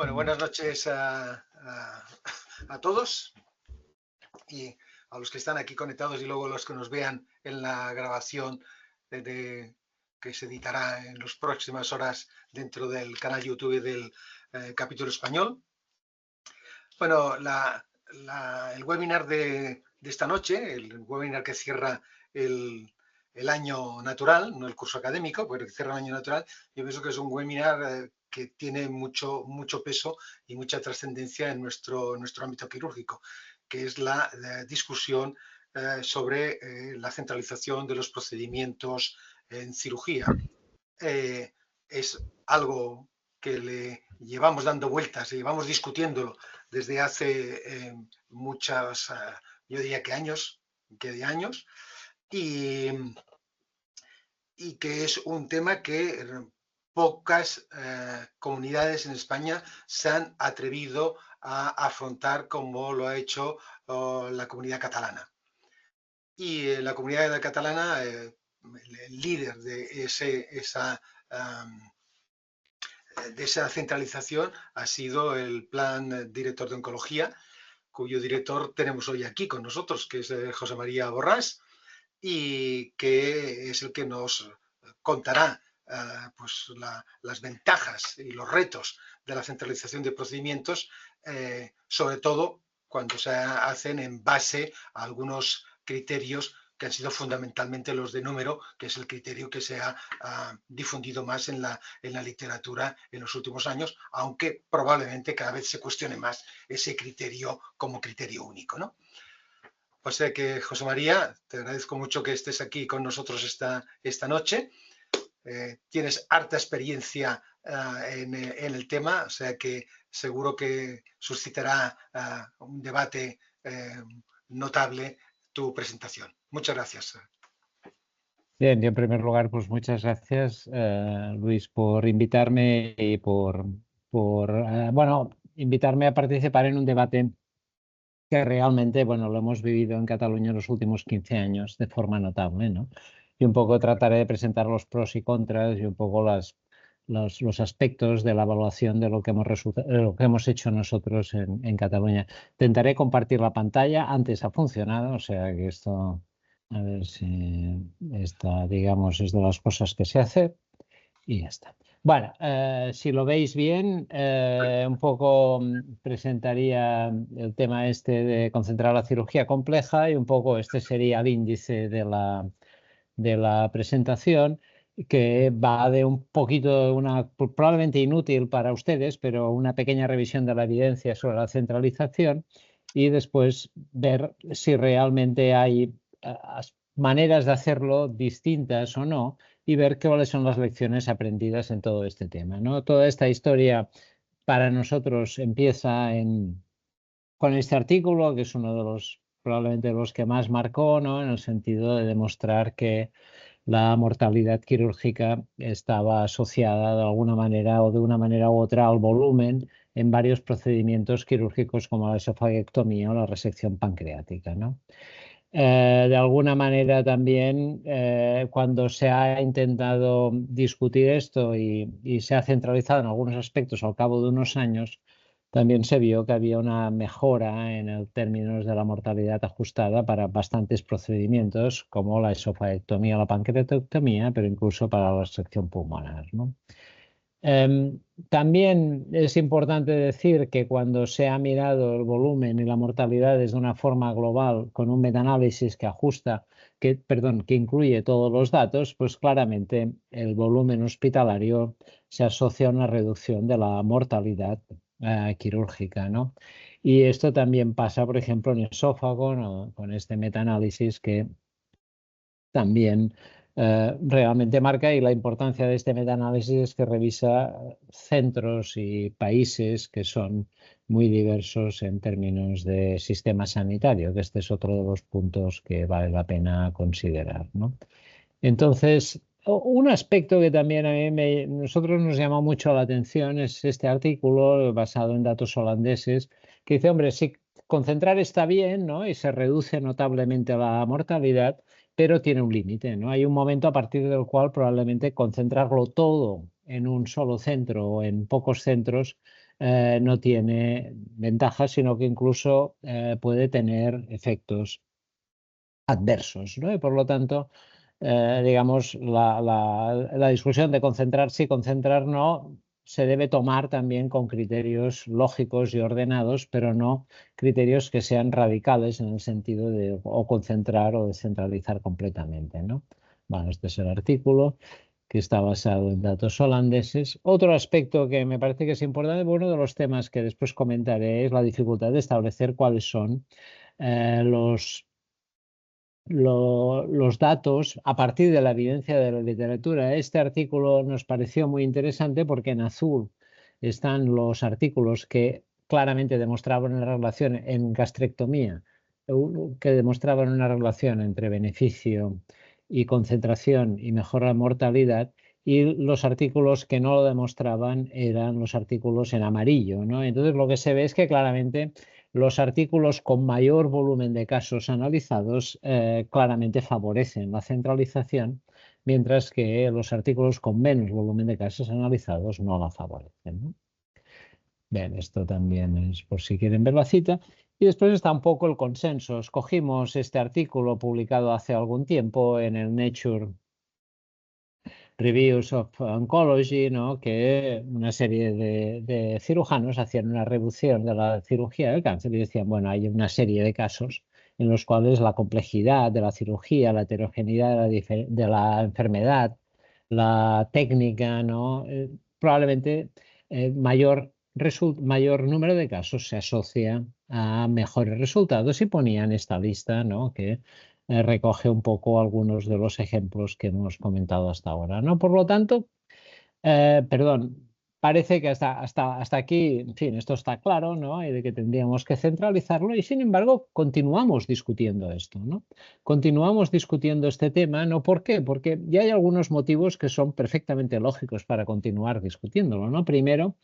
Bueno, buenas noches a todos y a los que están aquí conectados y luego los que nos vean en la grabación que se editará en las próximas horas dentro del canal YouTube del capítulo español. Bueno, el webinar de esta noche, el webinar que cierra el año natural, no el curso académico, pero que cierra el año natural, yo pienso que es un webinar que tiene mucho peso y mucha trascendencia en nuestro ámbito quirúrgico, que es la discusión sobre la centralización de los procedimientos en cirugía. Es algo que le llevamos dando vueltas y llevamos discutiéndolo desde hace muchas, yo diría que años, y que es un tema que pocas comunidades en España se han atrevido a afrontar como lo ha hecho la comunidad catalana. Y la comunidad catalana, el líder de esa centralización ha sido el Plan Director de Oncología, cuyo director tenemos hoy aquí con nosotros, que es José María Borrás, y que es el que nos contará pues las ventajas y los retos de la centralización de procedimientos, sobre todo cuando se hacen en base a algunos criterios que han sido fundamentalmente los de número, que es el criterio que se ha difundido más en la literatura en los últimos años, aunque probablemente cada vez se cuestione más ese criterio como criterio único, ¿no? O sea que, José María, te agradezco mucho que estés aquí con nosotros esta noche. Tienes harta experiencia en el tema, o sea que seguro que suscitará un debate notable tu presentación. Muchas gracias. Bien, en primer lugar, pues muchas gracias, Luis, por invitarme y por invitarme a participar en un debate que realmente, bueno, lo hemos vivido en Cataluña en los últimos 15 años de forma notable, ¿no? Y un poco trataré de presentar los pros y contras y un poco los aspectos de la evaluación de lo que hemos hecho nosotros en Cataluña. Intentaré compartir la pantalla, antes ha funcionado, o sea que esto, a ver si esta, digamos, es de las cosas que sé hacer y ya está. Bueno, si lo veis bien, un poco presentaría el tema este de concentrar la cirugía compleja y un poco este sería el índice de la presentación, que va de un poquito, probablemente inútil para ustedes, pero una pequeña revisión de la evidencia sobre la centralización y después ver si realmente hay maneras de hacerlo distintas o no, y ver cuáles son las lecciones aprendidas en todo este tema, ¿no? Toda esta historia para nosotros empieza con este artículo, que es uno de probablemente los que más marcó, ¿no? En el sentido de demostrar que la mortalidad quirúrgica estaba asociada de alguna manera o de una manera u otra al volumen en varios procedimientos quirúrgicos como la esofagiectomía o la resección pancreática, ¿no? De alguna manera también cuando se ha intentado discutir esto y se ha centralizado en algunos aspectos al cabo de unos años, también se vio que había una mejora en términos de la mortalidad ajustada para bastantes procedimientos como la esofagiectomía o la pancreatectomía, pero incluso para la resección pulmonar, ¿no? También es importante decir que cuando se ha mirado el volumen y la mortalidad desde una forma global con un metaanálisis que incluye todos los datos, pues claramente el volumen hospitalario se asocia a una reducción de la mortalidad quirúrgica, ¿no? Y esto también pasa, por ejemplo, en esófago, ¿no? Con este metaanálisis que también realmente marca, y la importancia de este metaanálisis es que revisa centros y países que son muy diversos en términos de sistema sanitario, que este es otro de los puntos que vale la pena considerar, ¿no? Entonces, un aspecto que también a nosotros nos llamó mucho la atención es este artículo basado en datos holandeses que dice, hombre, sí, concentrar está bien, ¿no? Y se reduce notablemente la mortalidad, pero tiene un límite, ¿no? Hay un momento a partir del cual probablemente concentrarlo todo en un solo centro o en pocos centros no tiene ventajas, sino que incluso puede tener efectos adversos, ¿no? Y por lo tanto, digamos, la discusión de concentrarse y concentrar no se debe tomar también con criterios lógicos y ordenados, pero no criterios que sean radicales en el sentido de o concentrar o descentralizar completamente, ¿no? Bueno, este es el artículo que está basado en datos holandeses. Otro aspecto que me parece que es importante, uno de los temas que después comentaré, es la dificultad de establecer cuáles son los datos a partir de la evidencia de la literatura. Este artículo nos pareció muy interesante porque en azul están los artículos que claramente demostraban una relación en gastrectomía, que demostraban una relación entre beneficio y concentración y mejora la mortalidad, y los artículos que no lo demostraban eran los artículos en amarillo, ¿no? Entonces lo que se ve es que claramente los artículos con mayor volumen de casos analizados claramente favorecen la centralización, mientras que los artículos con menos volumen de casos analizados no la favorecen, ¿no? Bien, esto también es por si quieren ver la cita. Y después está un poco el consenso. Escogimos este artículo publicado hace algún tiempo en el Nature Reviews of Oncology, ¿no? Que una serie de cirujanos hacían una reducción de la cirugía del cáncer y decían, bueno, hay una serie de casos en los cuales la complejidad de la cirugía, la heterogeneidad de la enfermedad, la técnica, ¿no? Probablemente mayor número de casos se asocia a mejores resultados, y ponían esta lista, ¿no? Que recoge un poco algunos de los ejemplos que hemos comentado hasta ahora, ¿no? Por lo tanto, perdón, parece que hasta aquí, en fin, esto está claro, ¿no? Y de que tendríamos que centralizarlo, y sin embargo continuamos discutiendo esto, ¿no? Continuamos discutiendo este tema, ¿no? ¿Por qué? Porque ya hay algunos motivos que son perfectamente lógicos para continuar discutiéndolo, ¿no? Primero,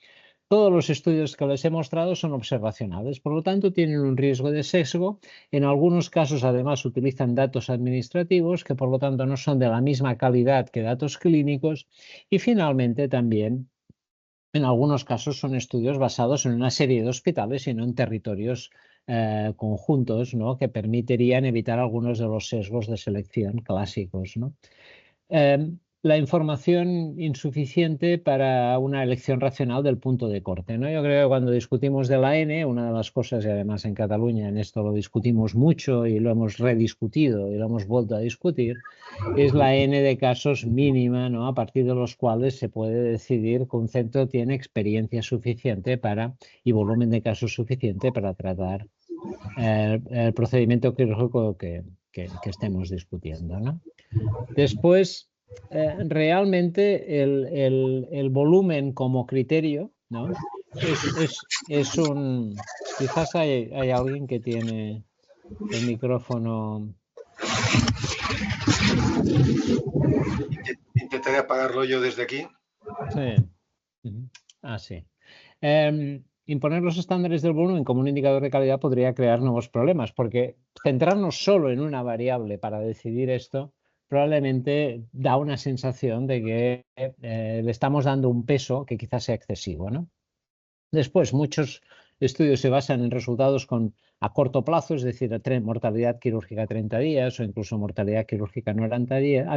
todos los estudios que les he mostrado son observacionales, por lo tanto tienen un riesgo de sesgo. En algunos casos, además, utilizan datos administrativos que, por lo tanto, no son de la misma calidad que datos clínicos. Y finalmente, también, en algunos casos, son estudios basados en una serie de hospitales y no en territorios conjuntos, ¿no? Que permitirían evitar algunos de los sesgos de selección clásicos, ¿no? La información insuficiente para una elección racional del punto de corte, ¿no? Yo creo que cuando discutimos de la N, una de las cosas, y además en Cataluña en esto lo discutimos mucho y lo hemos rediscutido y lo hemos vuelto a discutir, es la N de casos mínima, ¿no? A partir de los cuales se puede decidir que un centro tiene experiencia suficiente y volumen de casos suficiente para tratar el procedimiento quirúrgico que estemos discutiendo, ¿no? Después, realmente el volumen como criterio, ¿no? Es un... Quizás hay alguien que tiene el micrófono... Intentaré apagarlo yo desde aquí. Sí. Ah, sí. Imponer los estándares del volumen como un indicador de calidad podría crear nuevos problemas, porque centrarnos solo en una variable para decidir esto probablemente da una sensación de que le estamos dando un peso que quizás sea excesivo, ¿no? Después, muchos estudios se basan en resultados a corto plazo, es decir, mortalidad quirúrgica a 30 días o incluso mortalidad quirúrgica a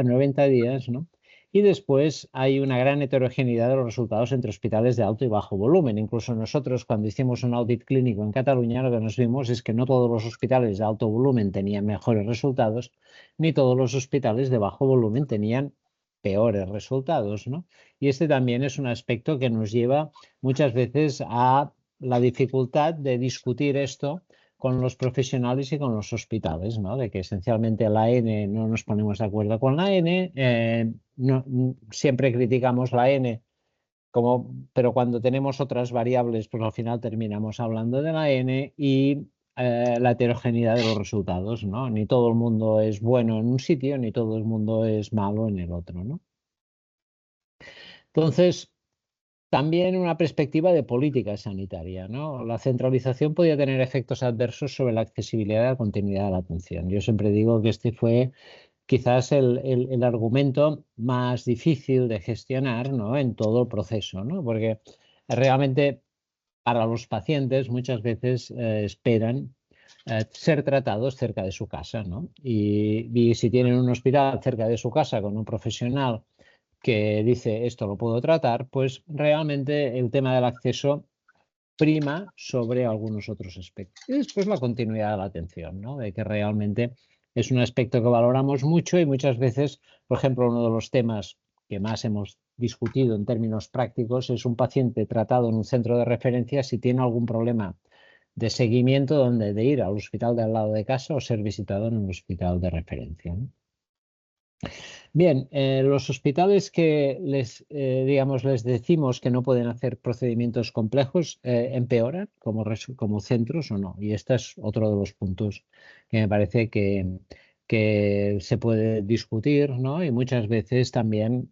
90 días, ¿no? Y después hay una gran heterogeneidad de los resultados entre hospitales de alto y bajo volumen. Incluso nosotros, cuando hicimos un audit clínico en Cataluña, lo que nos vimos es que no todos los hospitales de alto volumen tenían mejores resultados, ni todos los hospitales de bajo volumen tenían peores resultados, ¿no? Y este también es un aspecto que nos lleva muchas veces a la dificultad de discutir esto con los profesionales y con los hospitales, ¿no? De que esencialmente la N no nos ponemos de acuerdo con la N, siempre criticamos la N, pero cuando tenemos otras variables, pues al final terminamos hablando de la N y la heterogeneidad de los resultados, ¿no? Ni todo el mundo es bueno en un sitio, ni todo el mundo es malo en el otro, ¿no? Entonces, también una perspectiva de política sanitaria, ¿no? La centralización podía tener efectos adversos sobre la accesibilidad y la continuidad de la atención. Yo siempre digo que este fue quizás el argumento más difícil de gestionar, ¿no? En todo el proceso, ¿no? Porque realmente para los pacientes muchas veces esperan ser tratados cerca de su casa, ¿no? Y si tienen un hospital cerca de su casa con un profesional que dice esto lo puedo tratar, pues realmente el tema del acceso prima sobre algunos otros aspectos. Y después la continuidad de la atención, ¿no? De que realmente es un aspecto que valoramos mucho y muchas veces, por ejemplo, uno de los temas que más hemos discutido en términos prácticos es un paciente tratado en un centro de referencia si tiene algún problema de seguimiento donde de ir al hospital de al lado de casa o ser visitado en un hospital de referencia, ¿no? Bien, los hospitales que digamos, les decimos que no pueden hacer procedimientos complejos, empeoran como centros o no. Y este es otro de los puntos que me parece que se puede discutir, ¿no? Y muchas veces también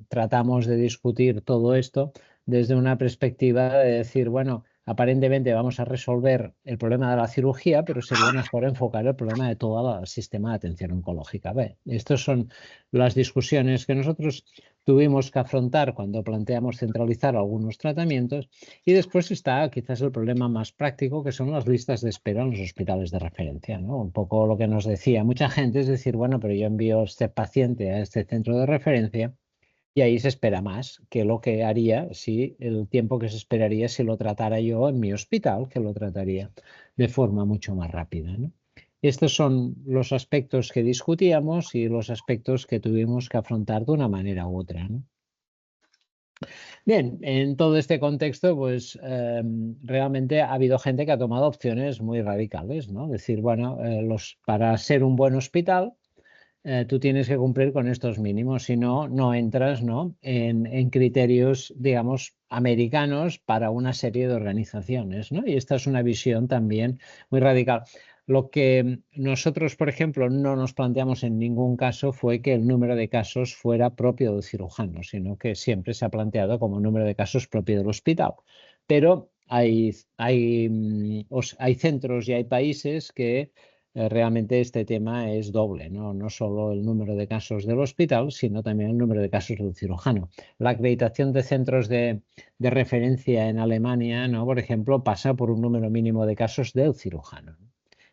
tratamos de discutir todo esto desde una perspectiva de decir, bueno, aparentemente vamos a resolver el problema de la cirugía, pero sería mejor enfocar el problema de todo el sistema de atención oncológica. Estos son las discusiones que nosotros tuvimos que afrontar cuando planteamos centralizar algunos tratamientos, y después está quizás el problema más práctico, que son las listas de espera en los hospitales de referencia, ¿no? Un poco lo que nos decía mucha gente es decir, bueno, pero yo envío a este paciente a este centro de referencia y ahí se espera más que lo que haría si el tiempo que se esperaría si lo tratara yo en mi hospital, que lo trataría de forma mucho más rápida, ¿no? Estos son los aspectos que discutíamos y los aspectos que tuvimos que afrontar de una manera u otra, ¿no? Bien, en todo este contexto, pues realmente ha habido gente que ha tomado opciones muy radicales, ¿no? Decir, bueno, para ser un buen hospital, tú tienes que cumplir con estos mínimos, si no, no entras, ¿no? En criterios, digamos, americanos para una serie de organizaciones, ¿no? Y esta es una visión también muy radical. Lo que nosotros, por ejemplo, no nos planteamos en ningún caso fue que el número de casos fuera propio del cirujano, sino que siempre se ha planteado como número de casos propio del hospital. Pero hay centros y hay países que realmente este tema es doble, ¿no? No solo el número de casos del hospital, sino también el número de casos del cirujano. La acreditación de centros de referencia en Alemania, ¿no? Por ejemplo, pasa por un número mínimo de casos del cirujano.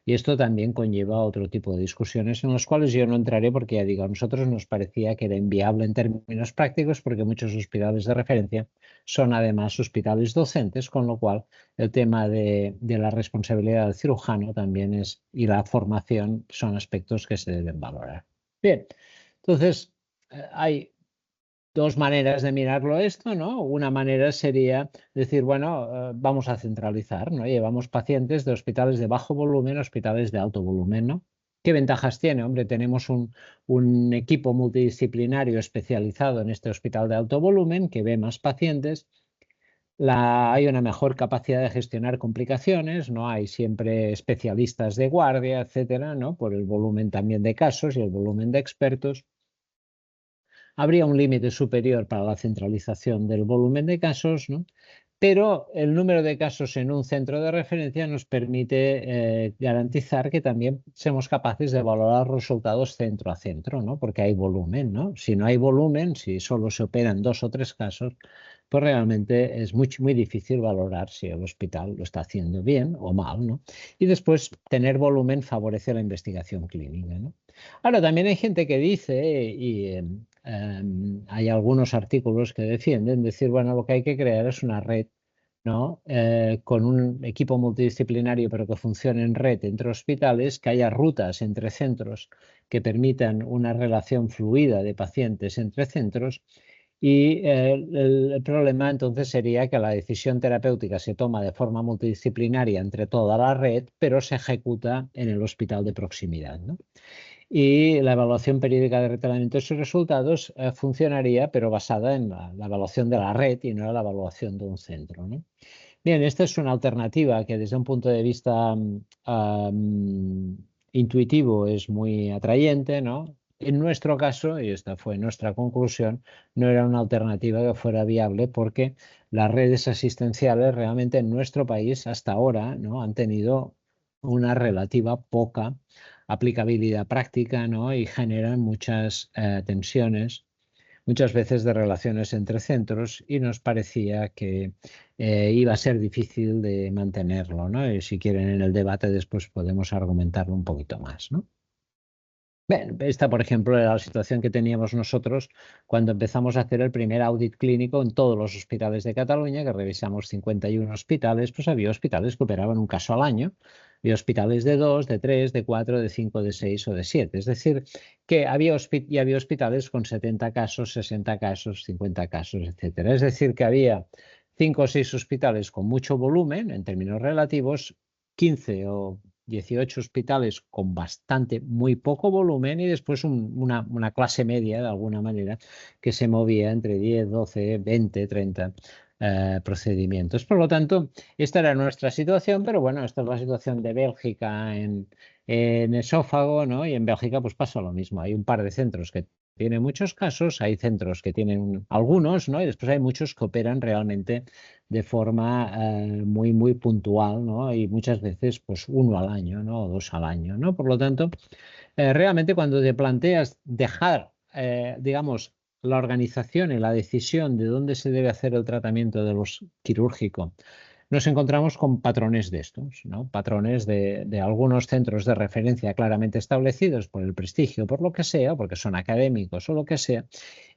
Y esto también conlleva otro tipo de discusiones en las cuales yo no entraré porque ya digo, a nosotros nos parecía que era inviable en términos prácticos porque muchos hospitales de referencia son además hospitales docentes, con lo cual el tema de la responsabilidad del cirujano también y la formación son aspectos que se deben valorar. Bien, entonces hay dos maneras de mirarlo esto, ¿no? Una manera sería decir, bueno, vamos a centralizar, ¿no? Llevamos pacientes de hospitales de bajo volumen a hospitales de alto volumen, ¿no? ¿Qué ventajas tiene? Hombre, tenemos un equipo multidisciplinario especializado en este hospital de alto volumen que ve más pacientes. Hay una mejor capacidad de gestionar complicaciones, no hay siempre especialistas de guardia, etcétera, ¿no? Por el volumen también de casos y el volumen de expertos. Habría un límite superior para la centralización del volumen de casos, ¿no? Pero el número de casos en un centro de referencia nos permite garantizar que también seamos capaces de valorar resultados centro a centro, ¿no? Porque hay volumen, ¿no? Si no hay volumen, si solo se operan 2 o 3 casos, pues realmente es muy, muy difícil valorar si el hospital lo está haciendo bien o mal, ¿no? Y después tener volumen favorece la investigación clínica, ¿no? Ahora, también hay gente que dice, hay algunos artículos que defienden, decir, bueno, lo que hay que crear es una red, ¿no? Con un equipo multidisciplinario, pero que funcione en red entre hospitales, que haya rutas entre centros que permitan una relación fluida de pacientes entre centros. Y el problema entonces sería que la decisión terapéutica se toma de forma multidisciplinaria entre toda la red, pero se ejecuta en el hospital de proximidad, ¿no? Y la evaluación periódica de tratamientos y resultados funcionaría, pero basada en la evaluación de la red y no en la evaluación de un centro, ¿no? Bien, esta es una alternativa que desde un punto de vista intuitivo es muy atrayente, ¿no? En nuestro caso, y esta fue nuestra conclusión, no era una alternativa que fuera viable porque las redes asistenciales realmente en nuestro país hasta ahora, ¿no? Han tenido una relativa poca aplicabilidad práctica, ¿no? Y generan muchas tensiones muchas veces de relaciones entre centros y nos parecía que iba a ser difícil de mantenerlo, ¿no? Y si quieren en el debate después podemos argumentarlo un poquito más, ¿no? Bien, esta, por ejemplo, era la situación que teníamos nosotros cuando empezamos a hacer el primer audit clínico en todos los hospitales de Cataluña, que revisamos 51 hospitales, pues había hospitales que operaban un caso al año, había hospitales de 2, de 3, de 4, de 5, de 6 o de 7. Es decir, que había, había hospitales con 70 casos, 60 casos, 50 casos, etcétera. Es decir, que había 5 o 6 hospitales con mucho volumen en términos relativos, 15 o 18 hospitales con bastante, muy poco volumen y después una clase media, de alguna manera, que se movía entre 10, 12, 20, 30 procedimientos. Por lo tanto, esta era nuestra situación, pero bueno, esta es la situación de Bélgica en esófago, ¿no? Y en Bélgica pues pasa lo mismo. Hay un par de centros que tienen muchos casos, hay centros que tienen algunos, ¿no? Y después hay muchos que operan realmente de forma muy puntual, ¿no? Y muchas veces pues uno al año, ¿no? O dos al año, ¿no? Por lo tanto, realmente cuando te planteas dejar, digamos, la organización y la decisión de dónde se debe hacer el tratamiento de los quirúrgico, nos encontramos con patrones de estos, ¿no? Patrones de algunos centros de referencia claramente establecidos por el prestigio, por lo que sea, porque son académicos o lo que sea,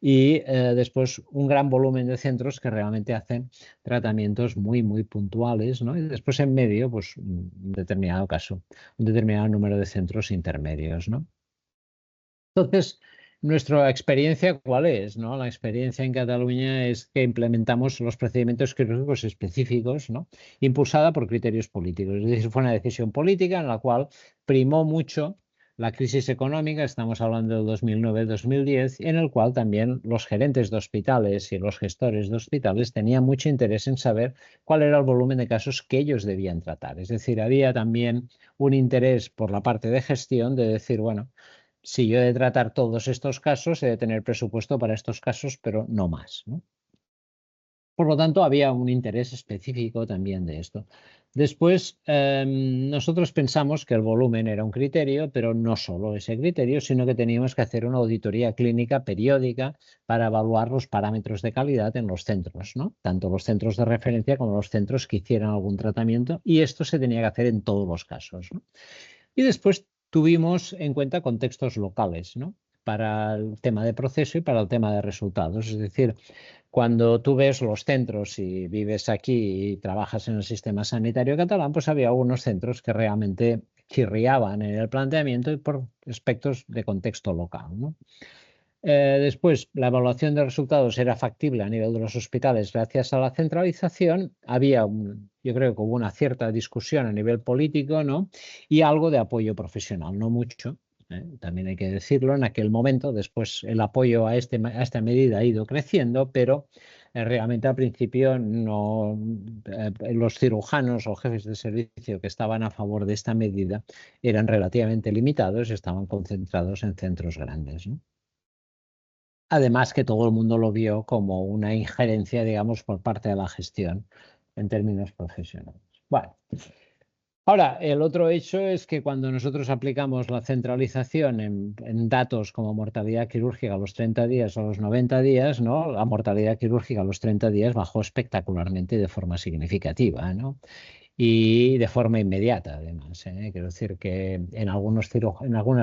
y después un gran volumen de centros que realmente hacen tratamientos muy puntuales, ¿no? Y después en medio, pues un determinado caso, un determinado número de centros intermedios, ¿no? Entonces, nuestra experiencia, ¿cuál es? ¿No? La experiencia en Cataluña es que implementamos los procedimientos quirúrgicos específicos, ¿no? Impulsada por criterios políticos. Es decir, fue una decisión política en la cual primó mucho la crisis económica, estamos hablando del 2009-2010, en el cual también los gerentes de hospitales y los gestores de hospitales tenían mucho interés en saber cuál era el volumen de casos que ellos debían tratar. Es decir, había también un interés por la parte de gestión de decir, bueno, si yo he de tratar todos estos casos, he de tener presupuesto para estos casos, pero no más, ¿no? Por lo tanto, había un interés específico también de esto. Después, nosotros pensamos que el volumen era un criterio, pero no solo ese criterio, sino que teníamos que hacer una auditoría clínica periódica para evaluar los parámetros de calidad en los centros, ¿no? Tanto los centros de referencia como los centros que hicieran algún tratamiento, y esto se tenía que hacer en todos los casos, ¿no? Y después tuvimos en cuenta contextos locales, ¿no? Para el tema de proceso y para el tema de resultados. Es decir, cuando tú ves los centros y vives aquí y trabajas en el sistema sanitario catalán, pues había algunos centros que realmente chirriaban en el planteamiento y por aspectos de contexto local, ¿no? Después, la evaluación de resultados era factible a nivel de los hospitales gracias a la centralización. Había, yo creo que hubo una cierta discusión a nivel político, ¿no? Y algo de apoyo profesional, no mucho, también hay que decirlo. En aquel momento, después el apoyo a esta medida ha ido creciendo, pero realmente al principio no, los cirujanos o jefes de servicio que estaban a favor de esta medida eran relativamente limitados y estaban concentrados en centros grandes, ¿no? Además que todo el mundo lo vio como una injerencia, digamos, por parte de la gestión en términos profesionales. Bueno, ahora, el otro hecho es que cuando nosotros aplicamos la centralización en datos como mortalidad quirúrgica a los 30 días o a los 90 días, ¿no? La mortalidad quirúrgica a los 30 días bajó espectacularmente de forma significativa, ¿no? Y de forma inmediata, además, ¿eh? Quiero decir que en algunas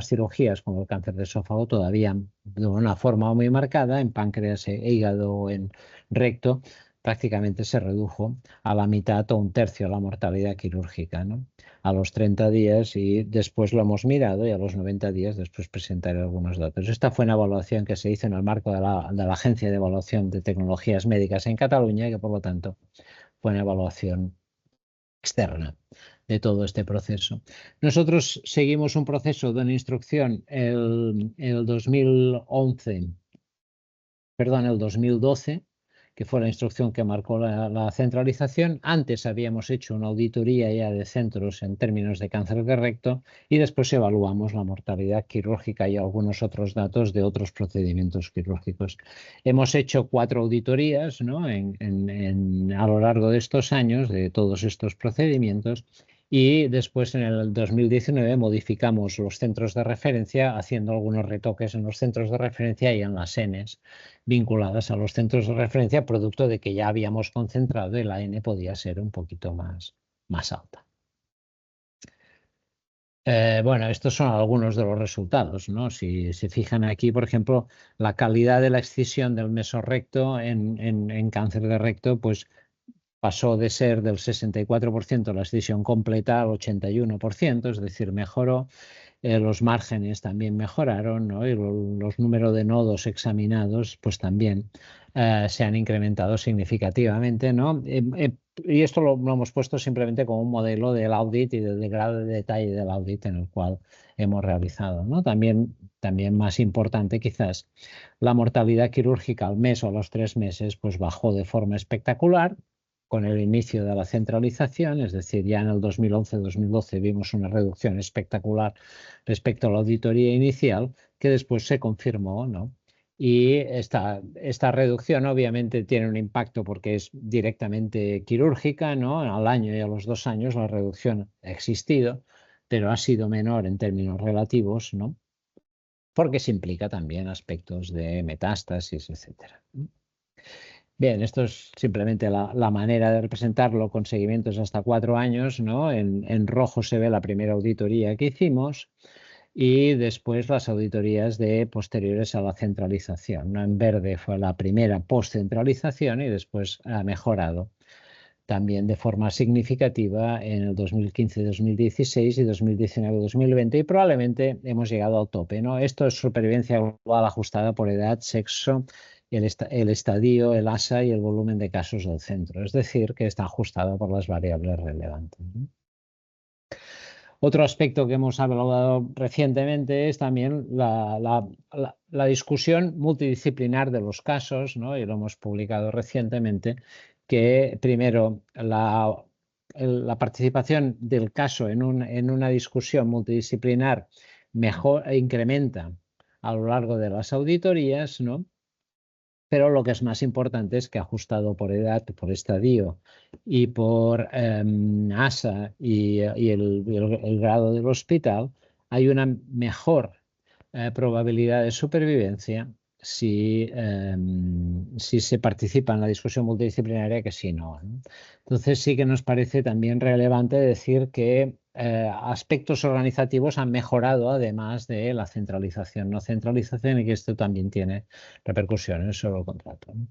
cirugías, como el cáncer de esófago, todavía de una forma muy marcada, en páncreas, hígado, en recto, prácticamente se redujo a la mitad o un tercio la mortalidad quirúrgica, ¿no? A los 30 días y después lo hemos mirado y a los 90 días después presentaré algunos datos. Esta fue una evaluación que se hizo en el marco de la Agencia de Evaluación de Tecnologías Médicas en Cataluña y que por lo tanto fue una evaluación externa de todo este proceso. Nosotros seguimos un proceso de una instrucción el 2011, perdón, el 2012, que fue la instrucción que marcó la centralización. Antes habíamos hecho una auditoría ya de centros en términos de cáncer de recto y después evaluamos la mortalidad quirúrgica y algunos otros datos de otros procedimientos quirúrgicos. Hemos hecho 4 auditorías, ¿no? A lo largo de estos años de todos estos procedimientos Y después en el 2019 modificamos los centros de referencia haciendo algunos retoques en los centros de referencia y en las Ns vinculadas a los centros de referencia, producto de que ya habíamos concentrado y la N podía ser un poquito más alta. Bueno, estos son algunos de los resultados, ¿no? Si se fijan aquí, por ejemplo, la calidad de la excisión del mesorrecto en cáncer de recto, pues pasó de ser del 64% la excisión completa al 81%, es decir, mejoró. Los márgenes también mejoraron, ¿no? Y los números de nodos examinados pues también se han incrementado significativamente, ¿no? Y esto lo hemos puesto simplemente como un modelo del audit y del grado de detalle del audit en el cual hemos realizado, ¿no? También más importante quizás, la mortalidad quirúrgica al mes o a los 3 meses pues bajó de forma espectacular con el inicio de la centralización, es decir, ya en el 2011-2012 vimos una reducción espectacular respecto a la auditoría inicial, que después se confirmó, ¿no? Y esta reducción obviamente tiene un impacto porque es directamente quirúrgica, ¿no? Al año y a los 2 años la reducción ha existido, pero ha sido menor en términos relativos, ¿no? Porque se implica también aspectos de metástasis, etcétera. Bien, esto es simplemente la manera de representarlo con seguimientos hasta 4 años, ¿no? En rojo se ve la primera auditoría que hicimos y después las auditorías posteriores a la centralización, ¿no? En verde fue la primera post-centralización y después ha mejorado también de forma significativa en el 2015-2016 y 2019-2020 y probablemente hemos llegado al tope, ¿no? Esto es supervivencia global ajustada por edad, sexo, el estadio, el ASA y el volumen de casos del centro, es decir, que está ajustado por las variables relevantes, ¿no? Otro aspecto que hemos hablado recientemente es también la discusión multidisciplinar de los casos, ¿no? Y lo hemos publicado recientemente, que primero la participación del caso en una discusión multidisciplinar incrementa a lo largo de las auditorías, ¿no? Pero lo que es más importante es que ajustado por edad, por estadio y por ASA y el grado del hospital, hay una mejor probabilidad de supervivencia si se participa en la discusión multidisciplinaria que si no, ¿no? Entonces sí que nos parece también relevante decir que aspectos organizativos han mejorado además de la centralización, no centralización, y que esto también tiene repercusiones sobre el contrato, ¿no?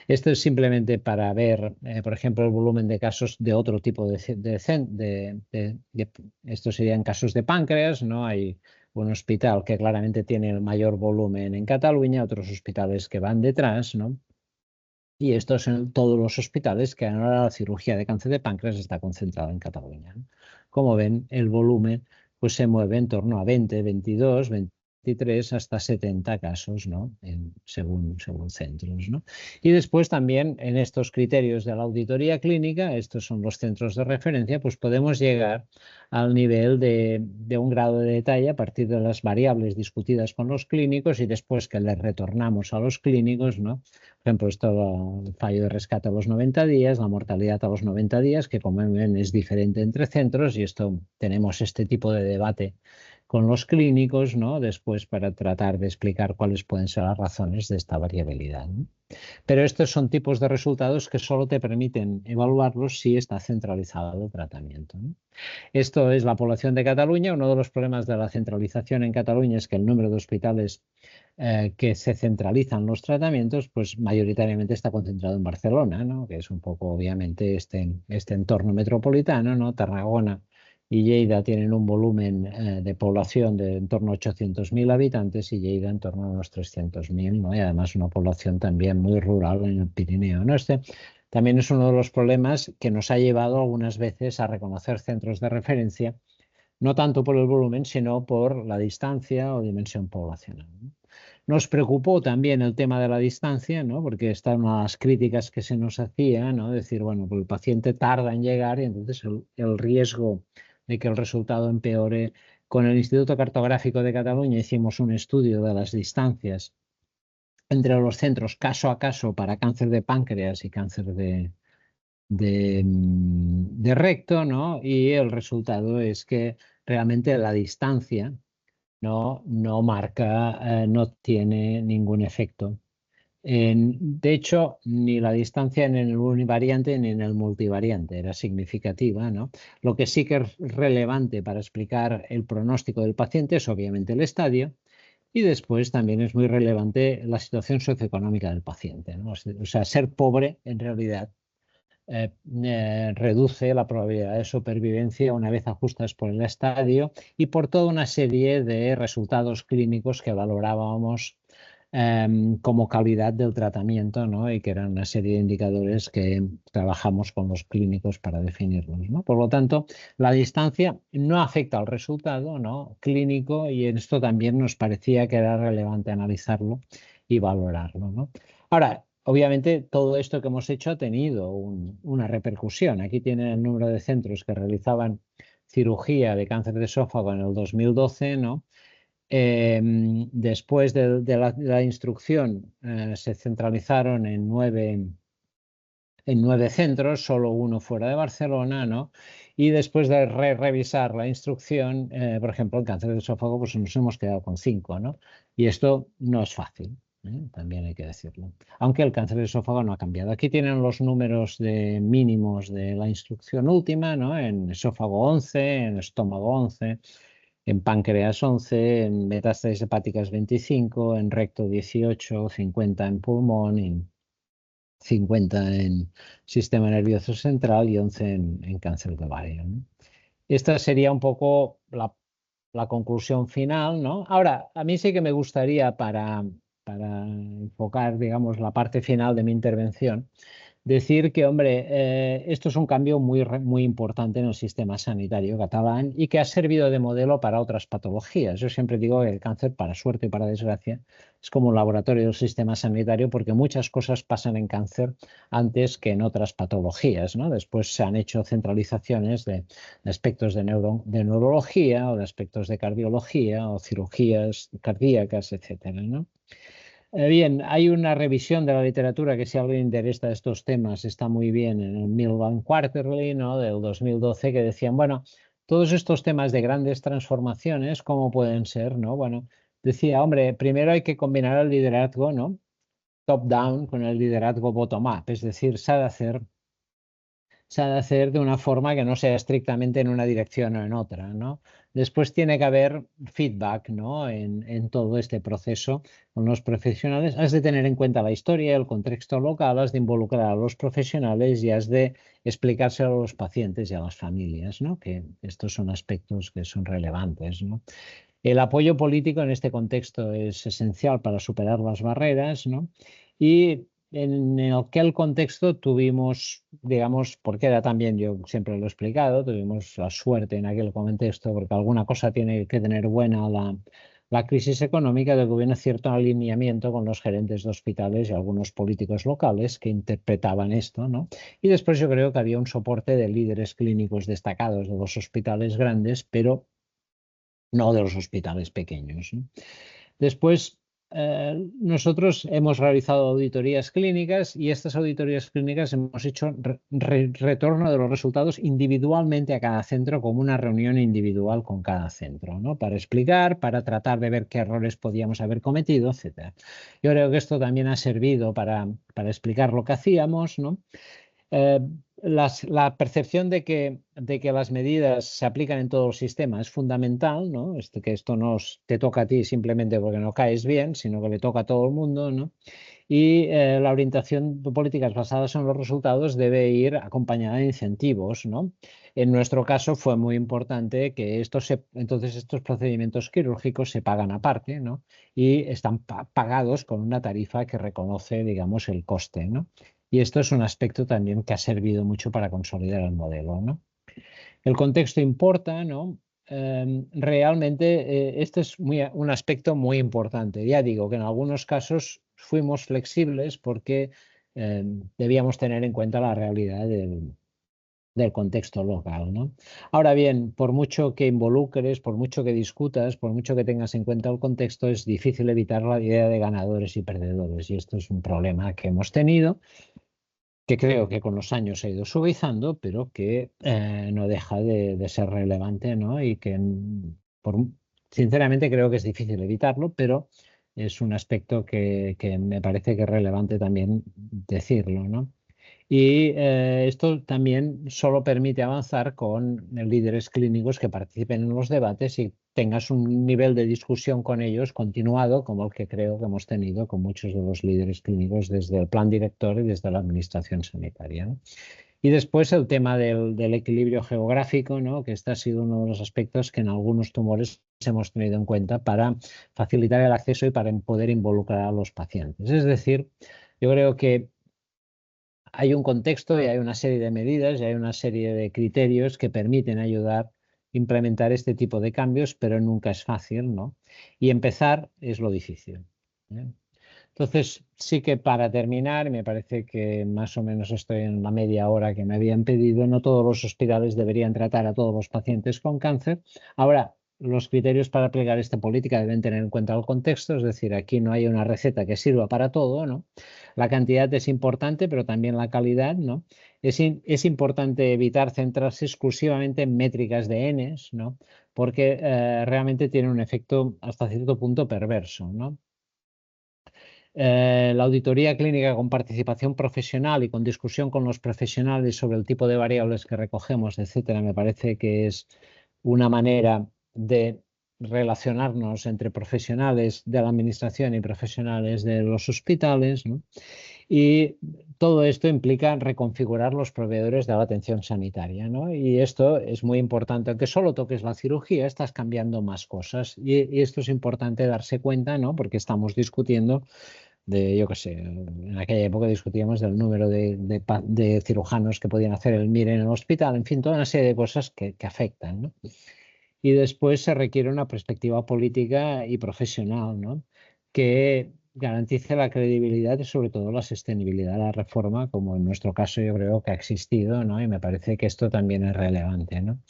Esto es simplemente para ver, por ejemplo, el volumen de casos de otro tipo estos serían casos de páncreas, ¿no? Hay un hospital que claramente tiene el mayor volumen en Cataluña, otros hospitales que van detrás, ¿no? Y estos son todos los hospitales que ahora la cirugía de cáncer de páncreas está concentrada en Cataluña, ¿no? Como ven, el volumen pues se mueve en torno a 20, 22, 23 hasta 70 casos, ¿no? Según centros, ¿no? Y después también en estos criterios de la auditoría clínica, estos son los centros de referencia, pues podemos llegar al nivel de un grado de detalle a partir de las variables discutidas con los clínicos y después que les retornamos a los clínicos, ¿no? Por ejemplo, esto, el fallo de rescate a los 90 días, la mortalidad a los 90 días, que como ven es diferente entre centros y esto tenemos este tipo de debate con los clínicos, ¿no? Después para tratar de explicar cuáles pueden ser las razones de esta variabilidad, ¿no? Pero estos son tipos de resultados que solo te permiten evaluarlos si está centralizado el tratamiento, ¿no? Esto es la población de Cataluña. Uno de los problemas de la centralización en Cataluña es que el número de hospitales que se centralizan los tratamientos, pues mayoritariamente está concentrado en Barcelona, ¿no? Que es un poco, obviamente, este entorno metropolitano, ¿no? Tarragona y Lleida tienen un volumen de población de en torno a 800.000 habitantes y Lleida en torno a unos 300.000, ¿no? Y además una población también muy rural en el Pirineo, ¿no? También es uno de los problemas que nos ha llevado algunas veces a reconocer centros de referencia, no tanto por el volumen, sino por la distancia o dimensión poblacional, ¿no? Nos preocupó también el tema de la distancia, ¿no? Porque esta es una de las críticas que se nos hacía, ¿no? Decir, bueno, pues el paciente tarda en llegar y entonces el riesgo de que el resultado empeore. Con el Instituto Cartográfico de Cataluña hicimos un estudio de las distancias entre los centros caso a caso para cáncer de páncreas y cáncer de recto, ¿no? Y el resultado es que realmente la distancia no marca, no tiene ningún efecto. De hecho, ni la distancia en el univariante ni en el multivariante era significativa, ¿no? Lo que sí que es relevante para explicar el pronóstico del paciente es obviamente el estadio y después también es muy relevante la situación socioeconómica del paciente, ¿no? O sea, ser pobre en realidad reduce la probabilidad de supervivencia una vez ajustas por el estadio y por toda una serie de resultados clínicos que valorábamos como calidad del tratamiento, ¿no? Y que eran una serie de indicadores que trabajamos con los clínicos para definirlos, ¿no? Por lo tanto, la distancia no afecta al resultado, ¿no? Clínico, y en esto también nos parecía que era relevante analizarlo y valorarlo, ¿no? Ahora, obviamente, todo esto que hemos hecho ha tenido una repercusión. Aquí tienen el número de centros que realizaban cirugía de cáncer de esófago en el 2012, ¿no? Después de la instrucción se centralizaron en nueve centros, solo uno fuera de Barcelona, ¿no? Y después de revisar la instrucción, por ejemplo, en cáncer de esófago, pues nos hemos quedado con 5, ¿no? Y esto no es fácil, también hay que decirlo. Aunque el cáncer de esófago no ha cambiado. Aquí tienen los números de mínimos de la instrucción última, ¿no? En esófago 11, en estómago 11. En páncreas 11, en metástasis hepáticas 25, en recto 18, 50 en pulmón, en 50 en sistema nervioso central y 11 en cáncer de ovario, ¿no? Esta sería un poco la conclusión final, ¿no? Ahora, a mí sí que me gustaría para enfocar, digamos, la parte final de mi intervención, decir que, hombre, esto es un cambio muy importante en el sistema sanitario catalán y que ha servido de modelo para otras patologías. Yo siempre digo que el cáncer, para suerte y para desgracia, es como un laboratorio del sistema sanitario porque muchas cosas pasan en cáncer antes que en otras patologías, ¿no? Después se han hecho centralizaciones de aspectos de neurología o de aspectos de cardiología o cirugías cardíacas, etcétera, ¿no? Bien, hay una revisión de la literatura que si a alguien le interesa estos temas está muy bien en el Milbank Quarterly, ¿no? Del 2012, que decían, bueno, todos estos temas de grandes transformaciones, ¿cómo pueden ser, no? Bueno, decía, hombre, primero hay que combinar el liderazgo, ¿no? Top-down con el liderazgo bottom-up, es decir, se ha de hacer de una forma que no sea estrictamente en una dirección o en otra, ¿no? Después tiene que haber feedback, ¿no? En todo este proceso con los profesionales. Has de tener en cuenta la historia, el contexto local, has de involucrar a los profesionales y has de explicárselo a los pacientes y a las familias, ¿no? Que estos son aspectos que son relevantes, ¿no? El apoyo político en este contexto es esencial para superar las barreras, ¿no? Y en aquel contexto tuvimos, digamos, porque era también, yo siempre lo he explicado, tuvimos la suerte en aquel contexto, porque alguna cosa tiene que tener buena la crisis económica, de que hubo un cierto alineamiento con los gerentes de hospitales y algunos políticos locales que interpretaban esto, ¿no? Y después yo creo que había un soporte de líderes clínicos destacados de los hospitales grandes, pero no de los hospitales pequeños, ¿no? Después, nosotros hemos realizado auditorías clínicas y estas auditorías clínicas hemos hecho retorno de los resultados individualmente a cada centro, como una reunión individual con cada centro, ¿no? Para explicar, para tratar de ver qué errores podíamos haber cometido, etc. Yo creo que esto también ha servido para explicar lo que hacíamos, ¿no? Eh, la percepción de que las medidas se aplican en todo el sistema es fundamental, ¿no? Que esto no te toca a ti simplemente porque no caes bien, sino que le toca a todo el mundo, ¿no? Y la orientación de políticas basadas en los resultados debe ir acompañada de incentivos, ¿no? En nuestro caso fue muy importante que entonces estos procedimientos quirúrgicos se pagan aparte, ¿no? Y están pagados con una tarifa que reconoce, digamos, el coste, ¿no? Y esto es un aspecto también que ha servido mucho para consolidar el modelo, ¿no? El contexto importa, ¿no? Realmente este es un aspecto muy importante. Ya digo que en algunos casos fuimos flexibles porque debíamos tener en cuenta la realidad del contexto local, ¿no? Ahora bien, por mucho que involucres, por mucho que discutas, por mucho que tengas en cuenta el contexto, es difícil evitar la idea de ganadores y perdedores. Y esto es un problema que hemos tenido, que creo que con los años se ha ido suavizando, pero que no deja de ser relevante, ¿no? Y que, sinceramente, creo que es difícil evitarlo, pero es un aspecto que me parece que es relevante también decirlo, ¿no? Y esto también solo permite avanzar con líderes clínicos que participen en los debates y tengas un nivel de discusión con ellos continuado, como el que creo que hemos tenido con muchos de los líderes clínicos desde el plan director y desde la administración sanitaria, ¿no? Y después el tema del equilibrio geográfico, ¿no? Que este ha sido uno de los aspectos que en algunos tumores hemos tenido en cuenta para facilitar el acceso y para poder involucrar a los pacientes. Es decir, yo creo que hay un contexto y hay una serie de medidas y hay una serie de criterios que permiten ayudar a implementar este tipo de cambios, pero nunca es fácil, ¿no? Y empezar es lo difícil, ¿eh? Entonces, sí que para terminar, me parece que más o menos estoy en la media hora que me habían pedido. No todos los hospitales deberían tratar a todos los pacientes con cáncer. Ahora, los criterios para aplicar esta política deben tener en cuenta el contexto, es decir, aquí no hay una receta que sirva para todo, ¿no? La cantidad es importante, pero también la calidad, ¿no? Es importante evitar centrarse exclusivamente en métricas de Ns, ¿no? Porque realmente tiene un efecto hasta cierto punto perverso, ¿no? La auditoría clínica con participación profesional y con discusión con los profesionales sobre el tipo de variables que recogemos, etcétera, me parece que es una manera de relacionarnos entre profesionales de la administración y profesionales de los hospitales, ¿no? Y todo esto implica reconfigurar los proveedores de la atención sanitaria, ¿no? Y esto es muy importante, aunque solo toques la cirugía, estás cambiando más cosas. Y esto es importante darse cuenta, ¿no? Porque estamos discutiendo yo qué sé, en aquella época discutíamos del número de cirujanos que podían hacer el MIR en el hospital, en fin, toda una serie de cosas que afectan, ¿no? Y después se requiere una perspectiva política y profesional, ¿no? Que garantice la credibilidad y sobre todo la sostenibilidad de la reforma, como en nuestro caso yo creo que ha existido, ¿no? Y me parece que esto también es relevante, ¿no?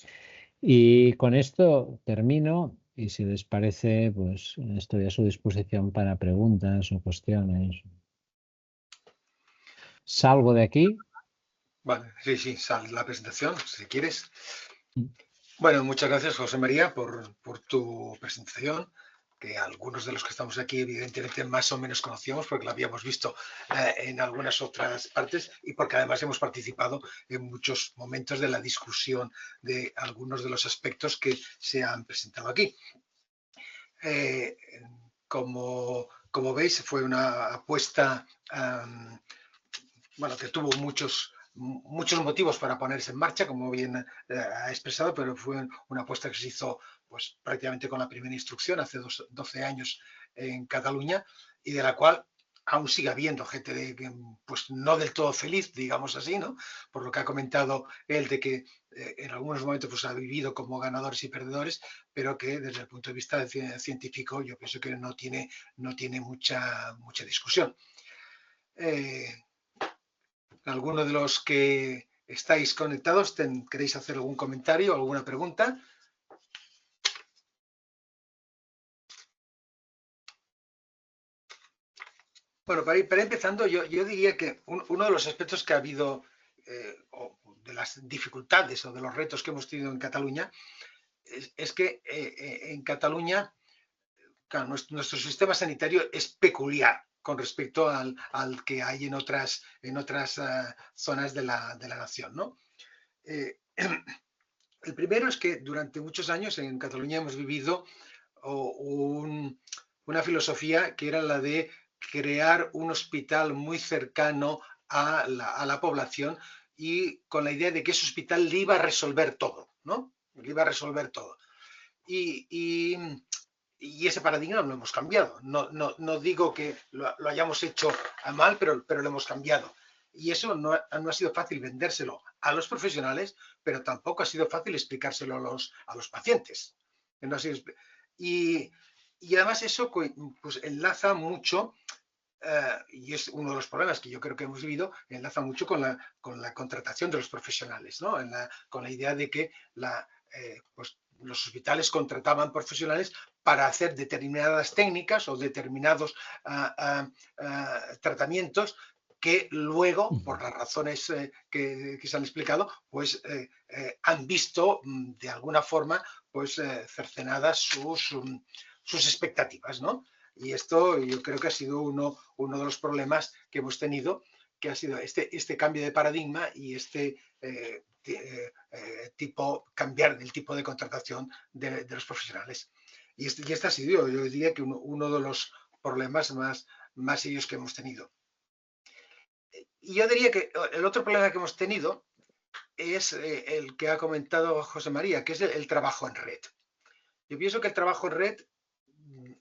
Y con esto termino y si les parece, pues estoy a su disposición para preguntas o cuestiones. Salgo de aquí. Vale, sí, sí, sale la presentación, si quieres. Bueno, muchas gracias, José María, por tu presentación, que algunos de los que estamos aquí evidentemente más o menos conocíamos porque la habíamos visto en algunas otras partes y porque además hemos participado en muchos momentos de la discusión de algunos de los aspectos que se han presentado aquí. Eh, como veis, fue una apuesta bueno, que tuvo muchos motivos para ponerse en marcha, como bien ha expresado, pero fue una apuesta que se hizo pues, prácticamente con la primera instrucción hace 12 años en Cataluña y de la cual aún sigue habiendo gente pues no del todo feliz, digamos así, ¿no? Por lo que ha comentado él de que en algunos momentos pues, ha vivido como ganadores y perdedores, pero que desde el punto de vista científico yo pienso que no tiene mucha discusión. ¿Alguno de los que estáis conectados queréis hacer algún comentario o alguna pregunta? Bueno, para ir empezando, yo diría que uno de los aspectos que ha habido, o de las dificultades o de los retos que hemos tenido en Cataluña, es que en Cataluña, claro, nuestro sistema sanitario es peculiar con respecto al que hay en otras zonas de la nación, ¿no? El primero es que durante muchos años en Cataluña hemos vivido una filosofía que era la de crear un hospital muy cercano a la población y con la idea de que ese hospital le iba a resolver todo, ¿no? Le iba a resolver todo. Y ese paradigma lo hemos cambiado. No digo que lo hayamos hecho a mal, pero lo hemos cambiado. Y eso no ha sido fácil vendérselo a los profesionales, pero tampoco ha sido fácil explicárselo a los pacientes. No ha sido, y además eso pues, enlaza mucho, y es uno de los problemas que yo creo que hemos vivido, enlaza mucho con la contratación de los profesionales, ¿no? Con la idea de que pues, los hospitales contrataban profesionales para hacer determinadas técnicas o determinados tratamientos que luego, por las razones que se han explicado, pues han visto de alguna forma pues cercenadas sus expectativas, ¿no? Y esto yo creo que ha sido uno de los problemas que hemos tenido, que ha sido este cambio de paradigma y cambiar el tipo de contratación de los profesionales. Y este ha sido, yo diría que uno de los problemas más serios que hemos tenido. Y yo diría que el otro problema que hemos tenido es el que ha comentado José María, que es el trabajo en red. Yo pienso que el trabajo en red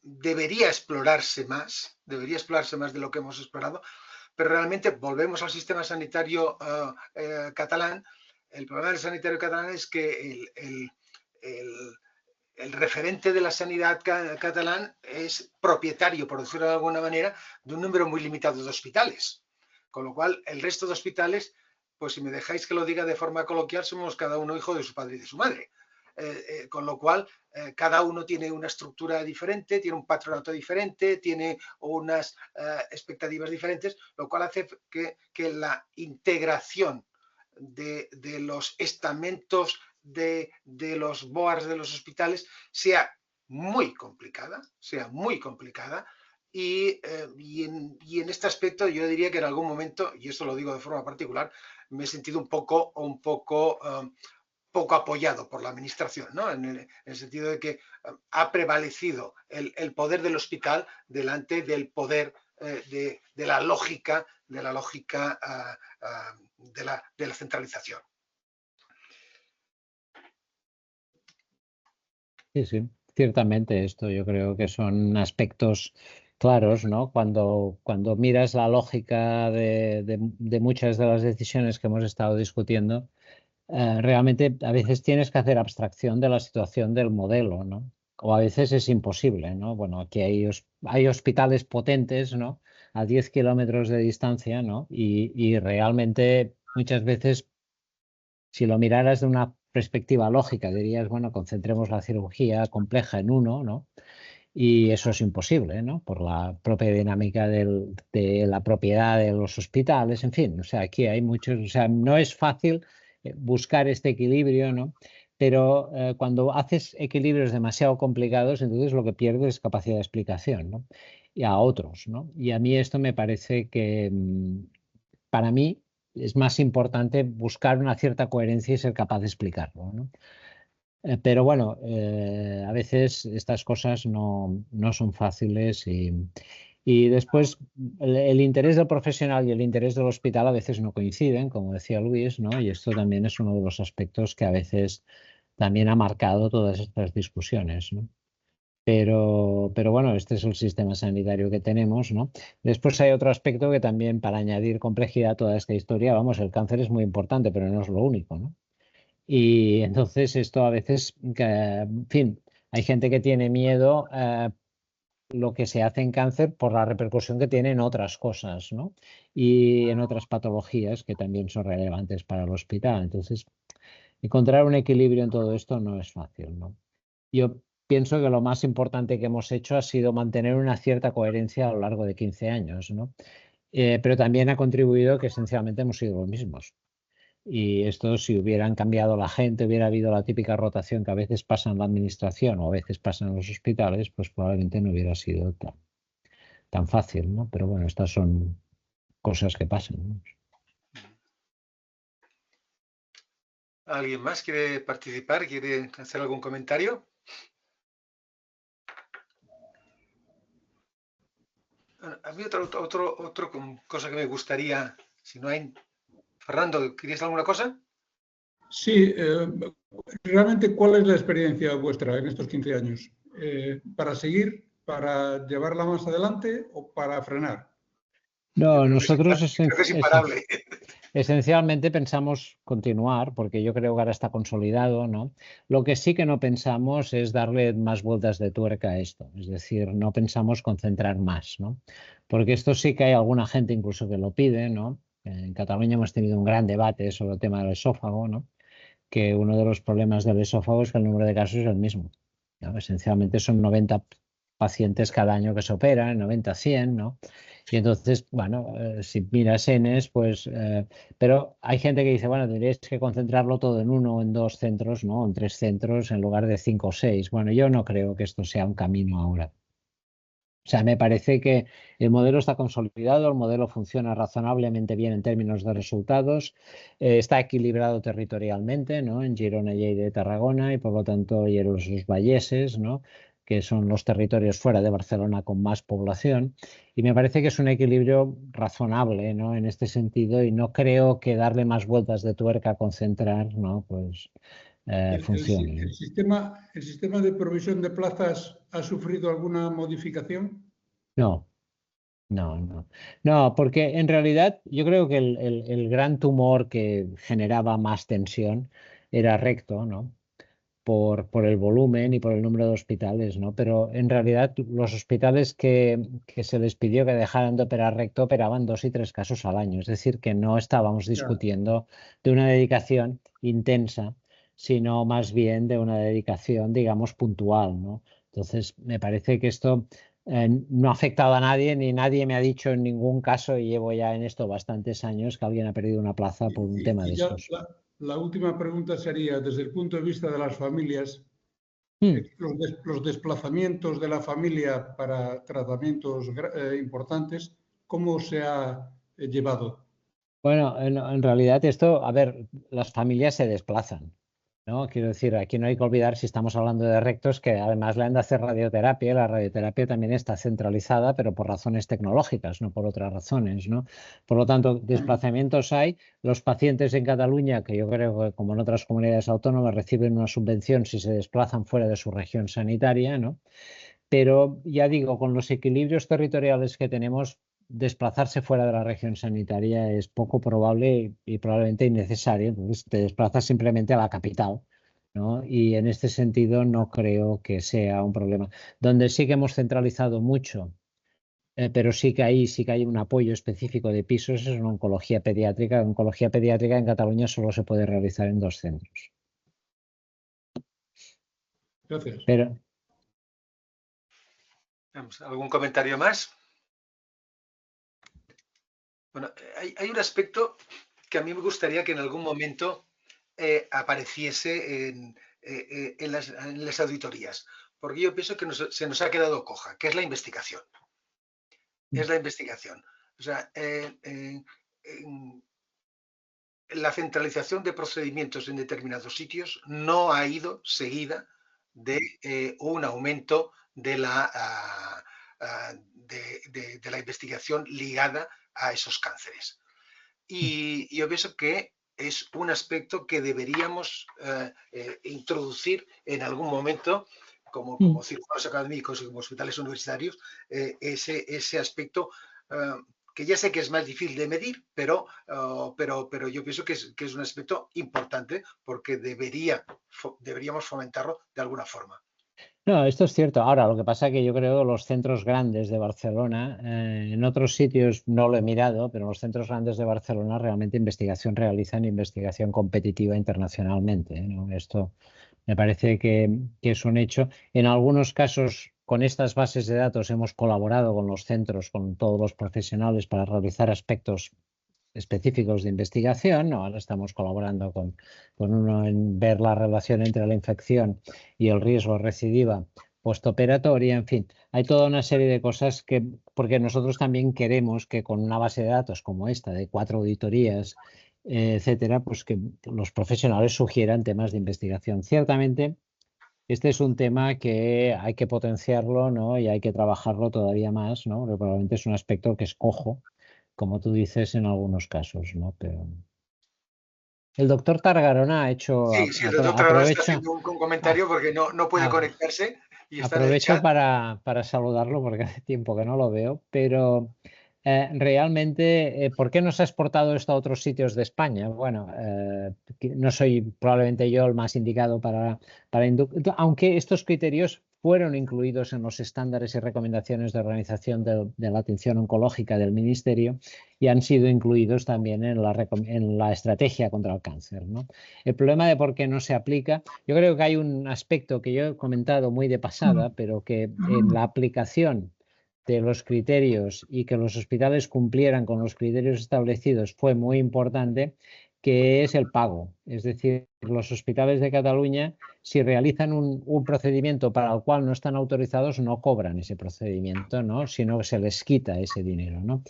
debería explorarse más de lo que hemos explorado, pero realmente volvemos al sistema sanitario catalán. El problema del sanitario catalán es que el referente de la sanidad catalán es propietario, por decirlo de alguna manera, de un número muy limitado de hospitales. Con lo cual, el resto de hospitales, pues si me dejáis que lo diga de forma coloquial, somos cada uno hijo de su padre y de su madre. Con lo cual, cada uno tiene una estructura diferente, tiene un patronato diferente, tiene unas expectativas diferentes, lo cual hace que la integración de los estamentos de los boards de los hospitales sea muy complicada, y en este aspecto yo diría que en algún momento, y esto lo digo de forma particular, me he sentido un poco apoyado por la administración, ¿no? En el sentido de que ha prevalecido el poder del hospital delante del poder de la lógica de la centralización. Sí, sí, ciertamente esto yo creo que son aspectos claros, ¿no? Cuando miras la lógica de muchas de las decisiones que hemos estado discutiendo, realmente a veces tienes que hacer abstracción de la situación del modelo, ¿no? O a veces es imposible, ¿no? Bueno, aquí hay hospitales potentes, ¿no? A 10 kilómetros de distancia, ¿no? Y realmente muchas veces, si lo miraras de una perspectiva lógica, dirías, bueno, concentremos la cirugía compleja en uno, ¿no? Y eso es imposible, ¿no? Por la propia dinámica de la propiedad de los hospitales, en fin, o sea, aquí hay muchos, o sea, no es fácil buscar este equilibrio, ¿no? Pero cuando haces equilibrios demasiado complicados, entonces lo que pierdes es capacidad de explicación, ¿no? Y a otros, ¿no? Y a mí esto me parece que, para mí, es más importante buscar una cierta coherencia y ser capaz de explicarlo, ¿no? Pero bueno, a veces estas cosas no son fáciles y después el interés del profesional y el interés del hospital a veces no coinciden, como decía Luis, ¿no? Y esto también es uno de los aspectos que a veces también ha marcado todas estas discusiones, ¿no? Pero bueno, este es el sistema sanitario que tenemos, ¿no? Después hay otro aspecto que también, para añadir complejidad a toda esta historia, vamos, el cáncer es muy importante, pero no es lo único, ¿no? Y entonces esto a veces, en fin, hay gente que tiene miedo lo que se hace en cáncer por la repercusión que tiene en otras cosas, ¿no? Y en otras patologías que también son relevantes para el hospital. Entonces, encontrar un equilibrio en todo esto no es fácil, ¿no? Yo pienso que lo más importante que hemos hecho ha sido mantener una cierta coherencia a lo largo de 15 años, ¿no? Pero también ha contribuido que esencialmente hemos sido los mismos. Y esto, si hubieran cambiado la gente, hubiera habido la típica rotación que a veces pasa en la administración o a veces pasa en los hospitales, pues probablemente no hubiera sido tan fácil, ¿no? Pero bueno, estas son cosas que pasan, ¿no? ¿Alguien más quiere participar? ¿Quiere hacer algún comentario? A mí otra cosa que me gustaría, si no hay... Fernando, ¿querías alguna cosa? Sí, realmente, ¿cuál es la experiencia vuestra en estos 15 años? ¿Para seguir, para llevarla más adelante o para frenar? No, nosotros creo que es imparable. esencialmente pensamos continuar, porque yo creo que ahora está consolidado, ¿no? Lo que sí que no pensamos es darle más vueltas de tuerca a esto, es decir, no pensamos concentrar más, ¿no? Porque esto sí que hay alguna gente incluso que lo pide, ¿no? En Cataluña hemos tenido un gran debate sobre el tema del esófago, ¿no? Que uno de los problemas del esófago es que el número de casos es el mismo, ¿no? Esencialmente son 90 pacientes cada año que se operan, 90, 100, ¿no? Y entonces, bueno, si miras Ns, pues, pero hay gente que dice, bueno, tendríais que concentrarlo todo en uno o en dos centros, ¿no? En 3 centros en lugar de 5 o 6. Bueno, yo no creo que esto sea un camino ahora. O sea, me parece que el modelo está consolidado, el modelo funciona razonablemente bien en términos de resultados, está equilibrado territorialmente, ¿no? En Girona, Lleida y Tarragona, y por lo tanto, y en los valleses, ¿no? Que son los territorios fuera de Barcelona con más población. Y me parece que es un equilibrio razonable, ¿no? En este sentido, y no creo que darle más vueltas de tuerca a concentrar, ¿no? Pues funcione. El sistema de provisión de plazas ha sufrido alguna modificación? No. No, no, porque en realidad yo creo que el gran tumor que generaba más tensión era recto, ¿no? Por el volumen y por el número de hospitales, ¿no? Pero en realidad los hospitales que se les pidió que dejaran de operar recto operaban 2 y 3 casos al año. Es decir, que no estábamos Ya. discutiendo de una dedicación intensa, sino más bien de una dedicación, digamos, puntual, ¿no? Entonces, me parece que esto no ha afectado a nadie, ni nadie me ha dicho en ningún caso, y llevo ya en esto bastantes años, que alguien ha perdido una plaza por un tema de Y ya estos. la última pregunta sería, desde el punto de vista de las familias, Hmm. los desplazamientos de la familia para tratamientos importantes, ¿cómo se ha llevado? Bueno, en realidad esto, a ver, las familias se desplazan, ¿no? Quiero decir, aquí no hay que olvidar, si estamos hablando de rectos, que además le han de hacer radioterapia, y la radioterapia también está centralizada, pero por razones tecnológicas, no por otras razones, ¿no? Por lo tanto, desplazamientos hay. Los pacientes en Cataluña, que yo creo que como en otras comunidades autónomas reciben una subvención si se desplazan fuera de su región sanitaria, ¿no? Pero ya digo, con los equilibrios territoriales que tenemos, desplazarse fuera de la región sanitaria es poco probable y probablemente innecesario. Entonces te desplazas simplemente a la capital, ¿no? Y en este sentido no creo que sea un problema. Donde sí que hemos centralizado mucho, pero sí que hay un apoyo específico de pisos, es en oncología pediátrica. Oncología pediátrica en Cataluña solo se puede realizar en 2 centros. Gracias. Pero, ¿algún comentario más? Bueno, hay un aspecto que a mí me gustaría que en algún momento apareciese en las auditorías, porque yo pienso que se nos ha quedado coja, que es la investigación. Es la investigación. O sea, la centralización de procedimientos en determinados sitios no ha ido seguida de un aumento de la investigación ligada a esos cánceres. Y yo pienso que es un aspecto que deberíamos introducir en algún momento como cirujanos académicos y como hospitales universitarios, ese aspecto que ya sé que es más difícil de medir, pero yo pienso que es un aspecto importante porque deberíamos fomentarlo de alguna forma. no, esto es cierto. Ahora, lo que pasa es que yo creo que los centros grandes de Barcelona, en otros sitios no lo he mirado, pero los centros grandes de Barcelona realmente realizan investigación competitiva internacionalmente, ¿no? Esto me parece que es un hecho. En algunos casos, con estas bases de datos hemos colaborado con los centros, con todos los profesionales para realizar aspectos específicos de investigación, ¿no? Ahora estamos colaborando con uno en ver la relación entre la infección y el riesgo de recidiva postoperatoria, en fin, hay toda una serie de cosas que, porque nosotros también queremos que con una base de datos como esta, de 4 auditorías, etcétera, pues que los profesionales sugieran temas de investigación. Ciertamente, este es un tema que hay que potenciarlo, ¿no? Y hay que trabajarlo todavía más, ¿no? Porque probablemente es un aspecto que es cojo, como tú dices en algunos casos, ¿no? Pero el doctor Targarona ha hecho, Sí, sí, el doctor ahora está aprovecho, haciendo un comentario porque no puede conectarse y está en el aprovecho chat. para saludarlo porque hace tiempo que no lo veo, pero realmente, ¿por qué no se ha exportado esto a otros sitios de España? Bueno, no soy probablemente yo el más indicado aunque estos criterios fueron incluidos en los estándares y recomendaciones de organización de la atención oncológica del Ministerio y han sido incluidos también en la estrategia contra el cáncer, ¿no? El problema de por qué no se aplica, yo creo que hay un aspecto que yo he comentado muy de pasada, pero que en la aplicación de los criterios y que los hospitales cumplieran con los criterios establecidos fue muy importante, que es el pago. Es decir, los hospitales de Cataluña, si realizan un procedimiento para el cual no están autorizados, no cobran ese procedimiento, ¿no? Sino que se les quita ese dinero, ¿no?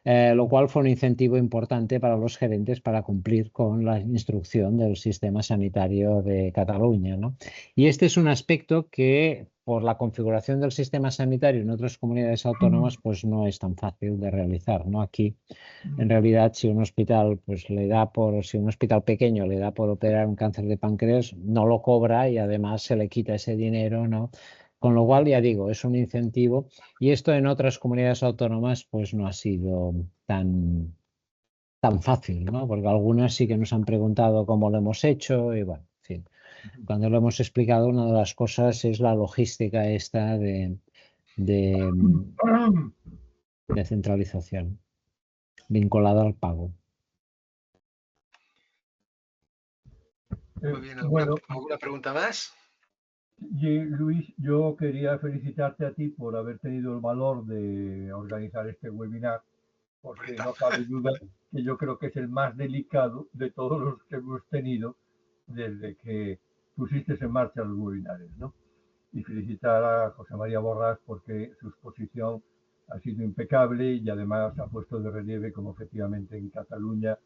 Lo cual fue un incentivo importante para los gerentes para cumplir con la instrucción del sistema sanitario de Cataluña, ¿no? Y este es un aspecto que, por la configuración del sistema sanitario en otras comunidades autónomas, pues no es tan fácil de realizar, ¿no? Aquí, en realidad, si un hospital, pues si un hospital pequeño le da por operar un cáncer de páncreas, no lo cobra y además se le quita ese dinero, ¿no? Con lo cual, ya digo, es un incentivo, y esto en otras comunidades autónomas pues no ha sido tan fácil, ¿no? Porque algunas sí que nos han preguntado cómo lo hemos hecho y bueno, en fin. Cuando lo hemos explicado, una de las cosas es la logística esta de centralización vinculada al pago. Muy bien, Bueno, ¿alguna pregunta más? Luis, yo quería felicitarte a ti por haber tenido el valor de organizar este webinar, porque no cabe duda que yo creo que es el más delicado de todos los que hemos tenido desde que pusiste en marcha los webinares, ¿no? Y felicitar a José María Borrás porque su exposición ha sido impecable y además ha puesto de relieve como efectivamente en Cataluña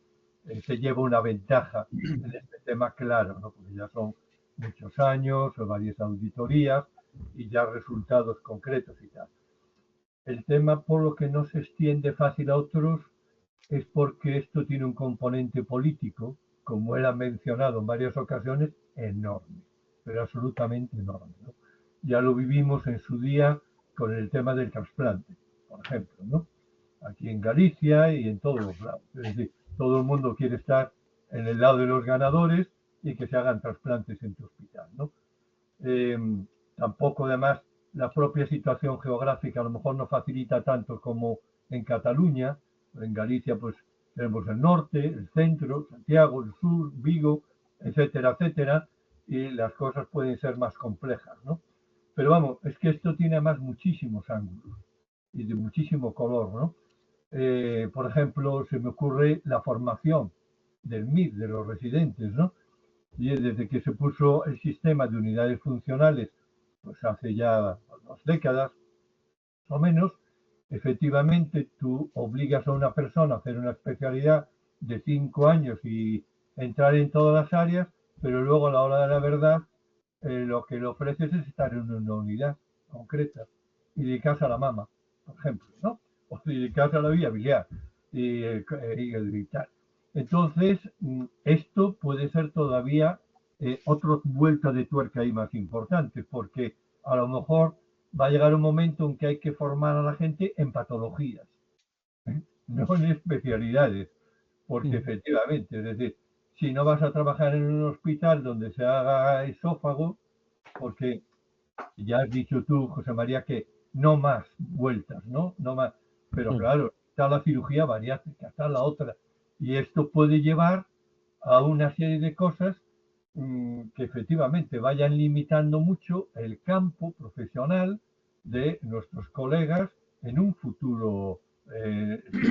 se lleva una ventaja en este tema, claro, ¿no? Porque ya son muchos años, varias auditorías y ya resultados concretos y tal. El tema por lo que no se extiende fácil a otros es porque esto tiene un componente político, como él ha mencionado en varias ocasiones, enorme, pero absolutamente enorme, ¿no? Ya lo vivimos en su día con el tema del trasplante, por ejemplo, ¿no? Aquí en Galicia y en todos los lados. Es decir, todo el mundo quiere estar en el lado de los ganadores y que se hagan trasplantes en tu hospital, ¿no? Tampoco, además, la propia situación geográfica a lo mejor no facilita tanto como en Cataluña. En Galicia, pues tenemos el norte, el centro, Santiago, el sur, Vigo, etcétera, etcétera, y las cosas pueden ser más complejas, ¿no? Pero vamos, es que esto tiene además muchísimos ángulos y de muchísimo color, ¿no? Por ejemplo, se me ocurre la formación del MIR, de los residentes, ¿no? Y desde que se puso el sistema de unidades funcionales, pues hace ya 2 décadas o menos, efectivamente tú obligas a una persona a hacer una especialidad de 5 años y entrar en todas las áreas, pero luego a la hora de la verdad lo que le ofreces es estar en una unidad concreta y dedicarse a la mama, por ejemplo, ¿no? O dedicarse a la vía biliar y tal. Entonces, esto puede ser todavía otra vuelta de tuerca ahí más importante, porque a lo mejor va a llegar un momento en que hay que formar a la gente en patologías, no en especialidades, porque efectivamente, es decir, si no vas a trabajar en un hospital donde se haga esófago, porque ya has dicho tú, José María, que no más vueltas, ¿no? No más. Pero claro, está la cirugía bariátrica, está la otra. Y esto puede llevar a una serie de cosas que efectivamente vayan limitando mucho el campo profesional de nuestros colegas en un futuro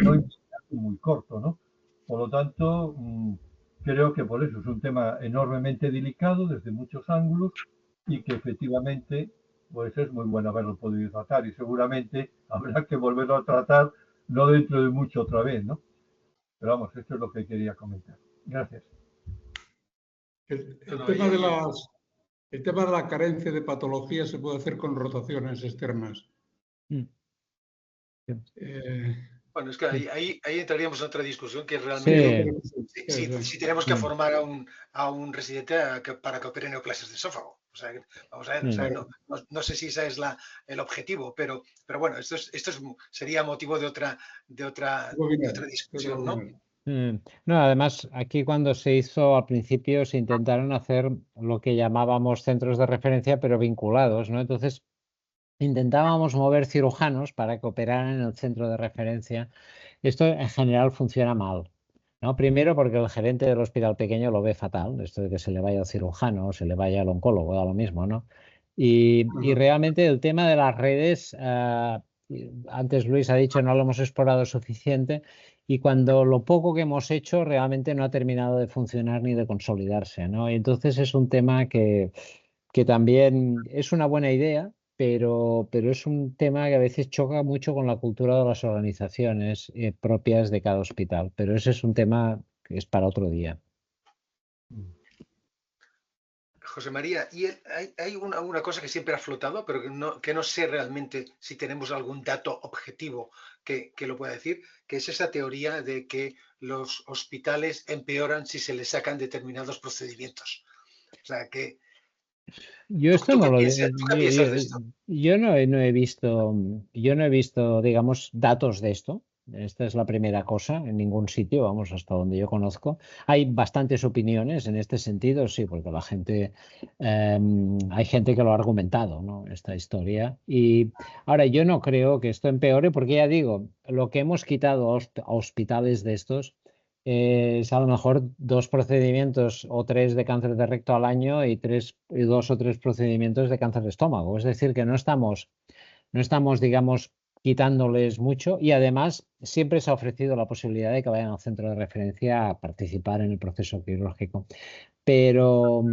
no muy corto, ¿no? Por lo tanto, creo que por eso es un tema enormemente delicado desde muchos ángulos y que efectivamente pues es muy bueno haberlo podido tratar y seguramente habrá que volverlo a tratar no dentro de mucho otra vez, ¿no? Pero vamos, esto es lo que quería comentar. Gracias. El tema de la carencia de patología se puede hacer con rotaciones externas. Bueno, es que ahí entraríamos en otra discusión que realmente si tenemos que formar a un residente para que opere neoplasias de esófago. O sea, vamos a ver, o sea, no sé si ese es el objetivo, pero bueno, esto sería motivo de otra discusión, ¿no? No, además, aquí cuando se hizo al principio se intentaron hacer lo que llamábamos centros de referencia, pero vinculados, ¿no? Entonces, intentábamos mover cirujanos para que operaran en el centro de referencia. Esto en general funciona mal, ¿no? Primero porque el gerente del hospital pequeño lo ve fatal, esto de que se le vaya al cirujano o se le vaya al oncólogo, da lo mismo, ¿no? Y realmente el tema de las redes, antes Luis ha dicho, no lo hemos explorado suficiente y cuando lo poco que hemos hecho realmente no ha terminado de funcionar ni de consolidarse, ¿no? Y entonces es un tema que también es una buena idea, pero es un tema que a veces choca mucho con la cultura de las organizaciones propias de cada hospital. Pero ese es un tema que es para otro día. José María, y hay una cosa que siempre ha flotado, pero que no sé realmente si tenemos algún dato objetivo que lo pueda decir, que es esa teoría de que los hospitales empeoran si se les sacan determinados procedimientos. O sea, que Yo esto ¿tú no qué lo piensas? ¿Tú qué piensas de esto? yo no he visto, digamos, datos de esto. Esta es la primera cosa en ningún sitio, vamos, hasta donde yo conozco. Hay bastantes opiniones en este sentido, sí, porque la gente, hay gente que lo ha argumentado, ¿no? Esta historia. Y ahora yo no creo que esto empeore, porque ya digo, lo que hemos quitado a hospitales de estos es a lo mejor 2 procedimientos o 3 de cáncer de recto al año y 2 o 3 procedimientos de cáncer de estómago. Es decir, que no estamos, digamos, quitándoles mucho y además siempre se ha ofrecido la posibilidad de que vayan al centro de referencia a participar en el proceso quirúrgico. Pero,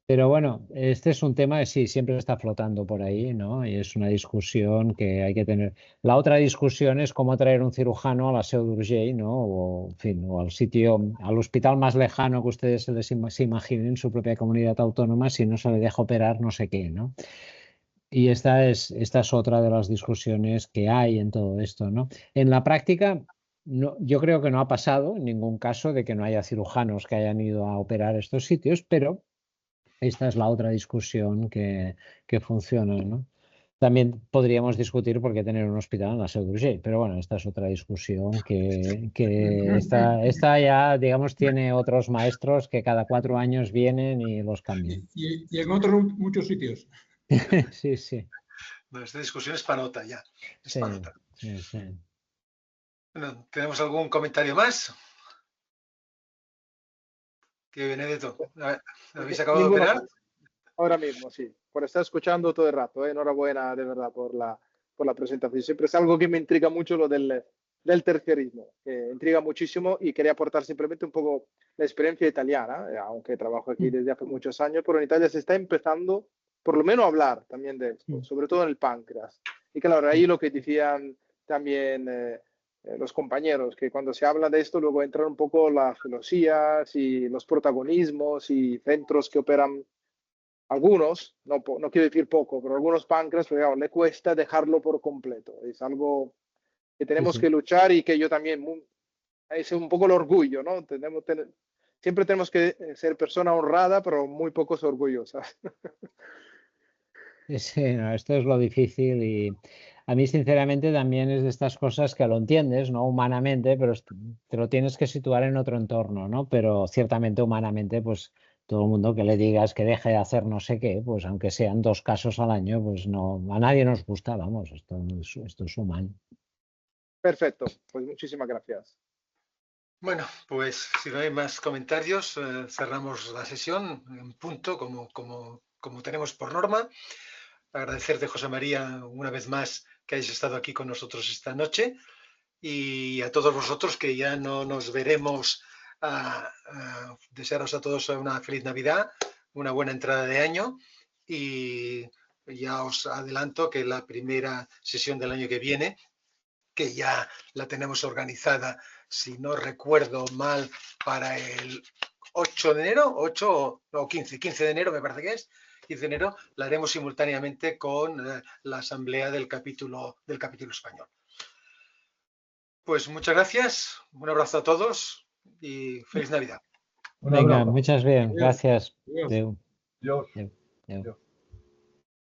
pero bueno, este es un tema que sí, siempre está flotando por ahí, ¿no? Y es una discusión que hay que tener. La otra discusión es cómo traer un cirujano a la Seu d'Urgell, ¿no? O, en fin, o al sitio, al hospital más lejano que ustedes se imaginen en su propia comunidad autónoma si no se le deja operar no sé qué, ¿no? Y esta es otra de las discusiones que hay en todo esto, ¿no? En la práctica, no, yo creo que no ha pasado en ningún caso de que no haya cirujanos que hayan ido a operar estos sitios, pero esta es la otra discusión que funciona, ¿no? También podríamos discutir por qué tener un hospital en la Seu d'Urgell, pero bueno, esta es otra discusión que esta ya, digamos, tiene otros maestros que cada 4 años vienen y los cambian. Y en otros muchos sitios. Sí, sí. Bueno, esta discusión es para otra ya. Es Sí, para otra. sí, sí. Bueno, ¿tenemos algún comentario más? ¿Qué, Benedetto? ¿Habéis acabado de Ninguna operar? más. Ahora mismo, sí. Por estar escuchando todo el rato. Enhorabuena, de verdad, por la presentación. Siempre es algo que me intriga mucho lo del terciarismo. Intriga muchísimo y quería aportar simplemente un poco la experiencia italiana, aunque trabajo aquí desde hace muchos años, pero en Italia se está empezando, por lo menos, a hablar también de esto, sobre todo en el páncreas. Y claro, ahí lo que decían también los compañeros, que cuando se habla de esto luego entran un poco las filosofías y los protagonismos y centros que operan algunos, no quiero decir poco, pero algunos páncreas, pero digamos, le cuesta dejarlo por completo. Es algo que tenemos que luchar y que yo también, es un poco el orgullo, ¿no? Siempre tenemos que ser persona honrada, pero muy pocos orgullosas. Sí, no, esto es lo difícil y a mí sinceramente también es de estas cosas que lo entiendes, ¿no? Humanamente, pero te lo tienes que situar en otro entorno, ¿no? Pero ciertamente humanamente, pues todo el mundo que le digas que deje de hacer no sé qué, pues aunque sean 2 casos al año, pues no, a nadie nos gusta, vamos, esto es humano. Perfecto, pues muchísimas gracias. Bueno, pues si no hay más comentarios, cerramos la sesión en punto, como tenemos por norma. Agradecerte, José María, una vez más que hayas estado aquí con nosotros esta noche y a todos vosotros que ya no nos veremos. Desearos a todos una feliz Navidad, una buena entrada de año y ya os adelanto que la primera sesión del año que viene, que ya la tenemos organizada, si no recuerdo mal, para el 8 de enero, 8 o 15 de enero me parece que es, 15 de enero, la haremos simultáneamente con la asamblea del capítulo español. Pues muchas gracias, un abrazo a todos y feliz Navidad. Venga, muchas bien, gracias. Adiós. Adeu. Dios. Adeu. Adeu.